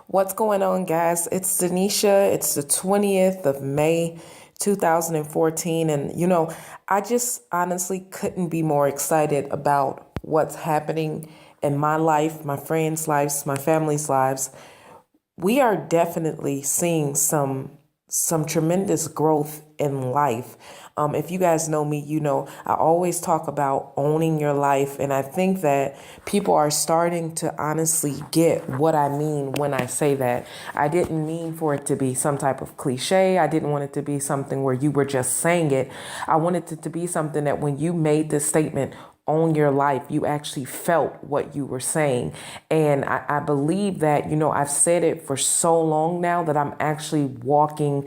What's going on, guys? It's Denisha. It's the 20th of May, 2014. And, I just honestly couldn't be more excited about what's happening in my life, my friends' lives, my family's lives. We are definitely seeing some tremendous growth in life. If you guys know me, I always talk about owning your life, and I think that people are starting to honestly get what I mean when I say that. I didn't mean for it to be some type of cliche. I didn't want it to be something where you were just saying it. I wanted it to be something that when you made this statement, own your life, you actually felt what you were saying. And I believe that, I've said it for so long now that I'm actually walking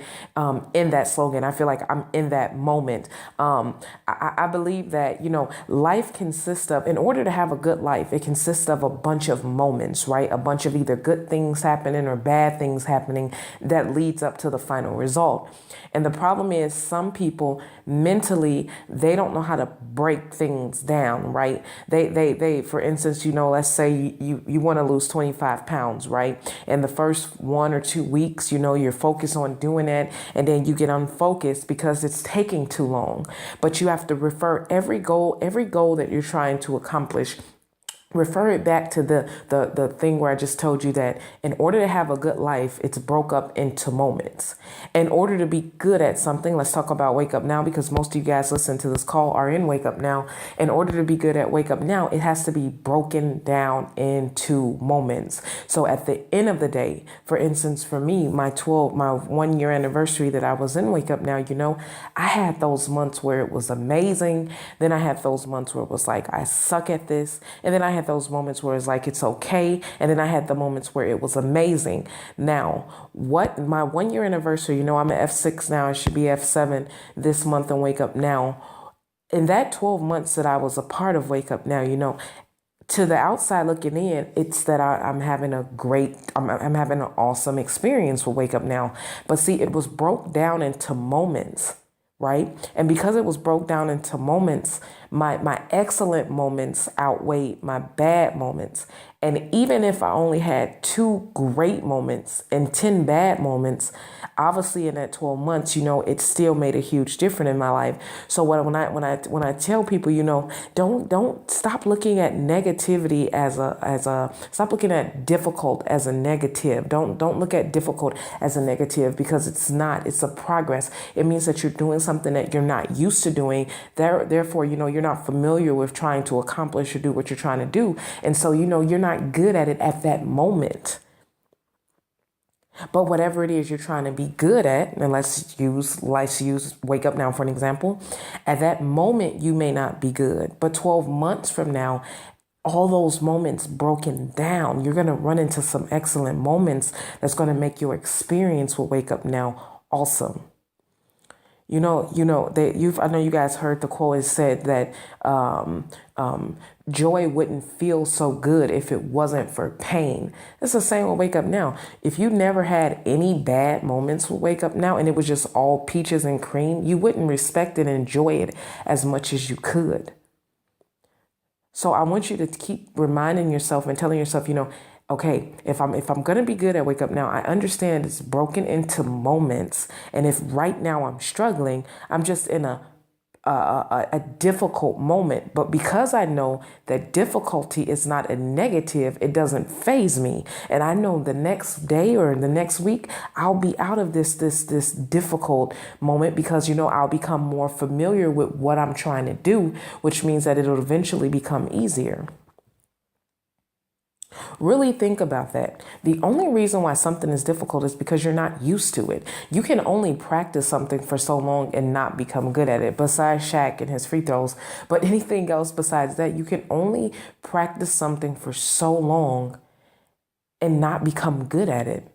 in that slogan. I feel like I'm in that moment. I believe that, life consists of, in order to have a good life, it consists of a bunch of moments, right? A bunch of either good things happening or bad things happening that leads up to the final result. And the problem is some people mentally, they don't know how to break things down, right? They, for instance, let's say you want to lose 25 pounds, right? And the first 1 or 2 weeks, you're focused on doing it. And then you get unfocused because it's taking too long. But you have to refer every goal that you're trying to accomplish, refer it back to the thing where I just told you that in order to have a good life, it's broke up into moments. In order to be good at something, let's talk about Wake Up Now, because most of you guys listen to this call are in Wake Up Now. In order to be good at Wake Up Now, it has to be broken down into moments. So at the end of the day, for instance, for me, my 1 year anniversary that I was in Wake Up Now, I had those months where it was amazing. Then I had those months where it was like, I suck at this. And then I had those moments where it's like, it's okay. And then I had the moments where it was amazing. Now, what my 1 year anniversary, I'm at F6 now. I should be F7 this month and Wake Up Now. In that 12 months that I was a part of Wake Up Now, to the outside looking in, it's that I'm having I'm having an awesome experience with Wake Up Now. But see, it was broke down into moments, right? And because it was broke down into moments, my excellent moments outweighed my bad moments. And even if I only had 2 great moments and 10 bad moments, obviously in that 12 months, it still made a huge difference in my life. So when I tell people, don't stop looking at negativity stop looking at difficult as a negative. Don't look at difficult as a negative, because it's not. It's a progress. It means that you're doing something that you're not used to doing. Therefore, you're not familiar with trying to accomplish or do what you're trying to do. And so, you're not good at it at that moment. But whatever it is you're trying to be good at, and let's use Wake Up Now for an example. At that moment, you may not be good, but 12 months from now, all those moments broken down, you're going to run into some excellent moments that's going to make your experience with Wake Up Now awesome. I know you guys heard the quote. It said that joy wouldn't feel so good if it wasn't for pain. It's the same with Wake Up Now. If you never had any bad moments with Wake Up Now and it was just all peaches and cream, you wouldn't respect and enjoy it as much as you could. So I want you to keep reminding yourself and telling yourself, okay, if I'm gonna be good at Wake Up Now, I understand it's broken into moments, and if right now I'm struggling, I'm just in a difficult moment. But because I know that difficulty is not a negative, it doesn't faze me, and I know the next day or the next week I'll be out of this difficult moment, because I'll become more familiar with what I'm trying to do, which means that it'll eventually become easier. Really think about that. The only reason why something is difficult is because you're not used to it. You can only practice something for so long and not become good at it, besides Shaq and his free throws. But anything else besides that, you can only practice something for so long and not become good at it.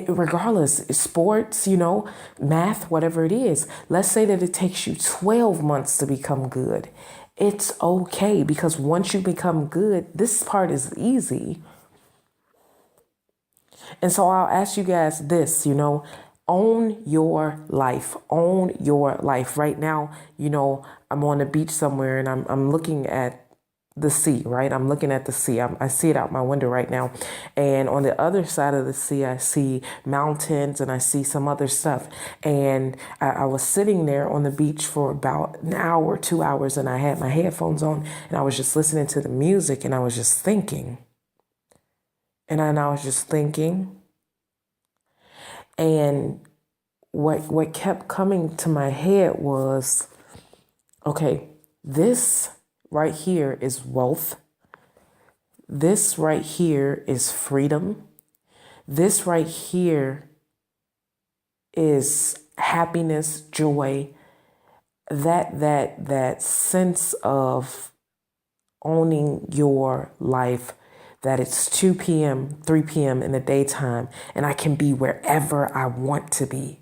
Regardless, sports, math, whatever it is. Let's say that it takes you 12 months to become good. It's okay, because once you become good, this part is easy. And so I'll ask you guys this, own your life. Own your life. Right now, I'm on the beach somewhere, and I'm looking at the sea, right? I'm looking at the sea. I see it out my window right now. And on the other side of the sea, I see mountains and I see some other stuff. And I was sitting there on the beach for about an hour, 2 hours, and I had my headphones on and I was just listening to the music and I was just thinking. And I was just thinking. And what kept coming to my head was, okay, this right here is wealth. This right here is freedom. This right here is happiness, joy, that sense of owning your life, that it's 2 p.m., 3 p.m. in the daytime, and I can be wherever I want to be.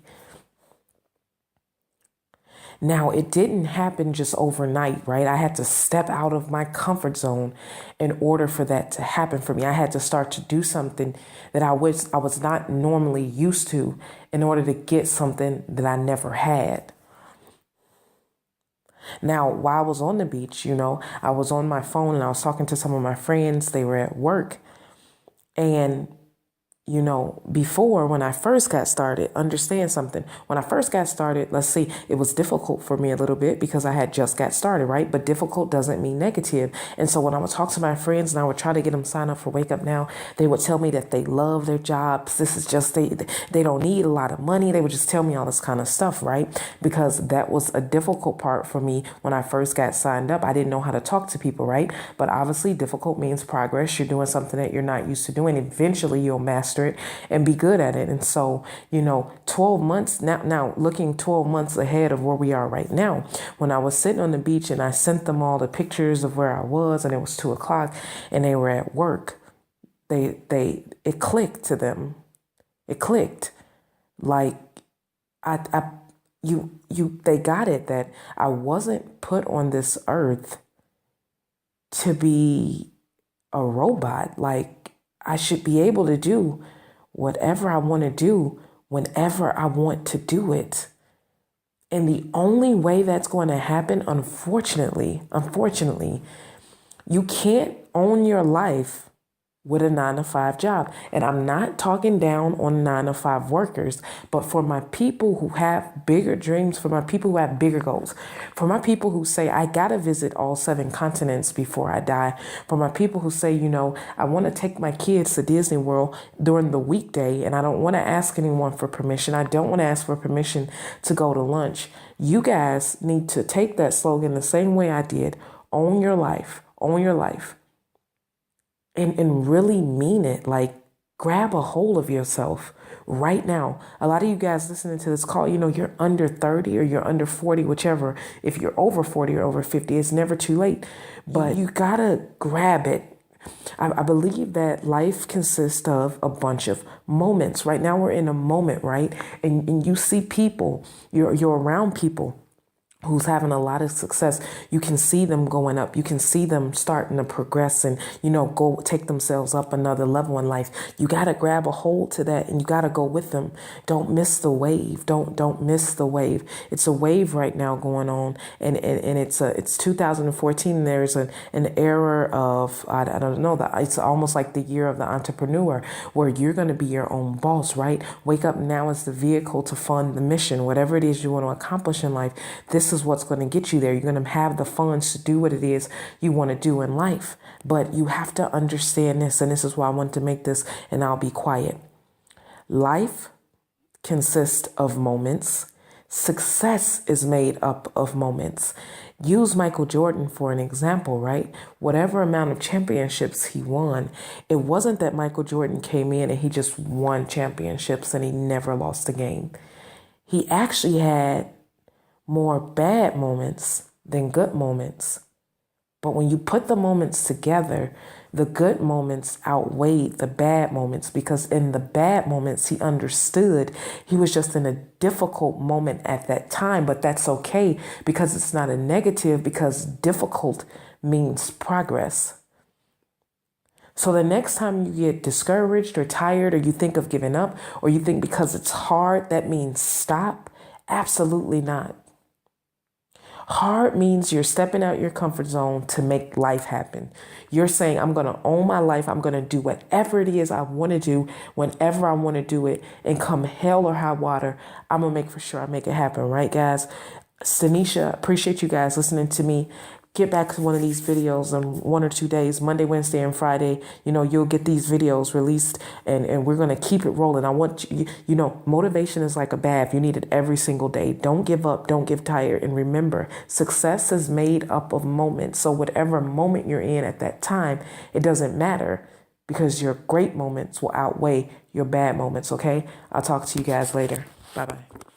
Now, it didn't happen just overnight, right? I had to step out of my comfort zone in order for that to happen for me. I had to start to do something that I was not normally used to in order to get something that I never had. Now, while I was on the beach, I was on my phone and I was talking to some of my friends. They were at work. And before, when I first got started, understand something. When I first got started, let's see, it was difficult for me a little bit because I had just got started, right? But difficult doesn't mean negative. And so when I would talk to my friends and I would try to get them signed up for Wake Up Now, they would tell me that they love their jobs. This is just, they don't need a lot of money. They would just tell me all this kind of stuff, right? Because that was a difficult part for me when I first got signed up. I didn't know how to talk to people, right? But obviously difficult means progress. You're doing something that you're not used to doing. Eventually you'll master it and be good at it. And so, 12 months now looking 12 months ahead of where we are right now, when I was sitting on the beach and I sent them all the pictures of where I was and it was 2 o'clock and they were at work, it clicked to them. It clicked. Like they got it that I wasn't put on this earth to be a robot. Like I should be able to do whatever I want to do whenever I want to do it. And the only way that's going to happen, unfortunately, you can't own your life with a 9-to-5 job. And I'm not talking down on 9-to-5 workers, but for my people who have bigger dreams, for my people who have bigger goals, for my people who say, I got to visit all 7 continents before I die, for my people who say, I want to take my kids to Disney World during the weekday and I don't want to ask anyone for permission. I don't want to ask for permission to go to lunch. You guys need to take that slogan the same way I did. Own your life. Own your life. And really mean it. Like, grab a hold of yourself right now. A lot of you guys listening to this call, you're under 30 or you're under 40, whichever. If you're over 40 or over 50, it's never too late. But you gotta grab it. I believe that life consists of a bunch of moments. Right now we're in a moment, right? And you see people, you're around people who's having a lot of success. You can see them going up. You can see them starting to progress and, go take themselves up another level in life. You got to grab a hold to that and you got to go with them. Don't miss the wave. Don't miss the wave. It's a wave right now going on. And it's 2014. There's an era of, I don't know, it's almost like the year of the entrepreneur where you're going to be your own boss, right? Wake Up Now is the vehicle to fund the mission, whatever it is you want to accomplish in life. This is what's going to get you there. You're going to have the funds to do what it is you want to do in life. But you have to understand this, and this is why I want to make this, and I'll be quiet. Life consists of moments. Success is made up of moments. Use Michael Jordan for an example, right? Whatever amount of championships he won, it wasn't that Michael Jordan came in and he just won championships and he never lost a game. He actually had more bad moments than good moments. But when you put the moments together, the good moments outweighed the bad moments because in the bad moments, he understood he was just in a difficult moment at that time. But that's okay because it's not a negative, because difficult means progress. So the next time you get discouraged or tired or you think of giving up or you think because it's hard, that means stop. Absolutely not. Hard means you're stepping out your comfort zone to make life happen. You're saying, I'm going to own my life. I'm going to do whatever it is I want to do whenever I want to do it. And come hell or high water, I'm going to make for sure I make it happen. Right, guys? Tanisha, appreciate you guys listening to me. Get back to one of these videos in 1 or 2 days, Monday, Wednesday, and Friday. You'll get these videos released, and we're going to keep it rolling. I want motivation is like a bath. You need it every single day. Don't give up. Don't get tired. And remember, success is made up of moments. So whatever moment you're in at that time, it doesn't matter, because your great moments will outweigh your bad moments, okay? I'll talk to you guys later. Bye-bye.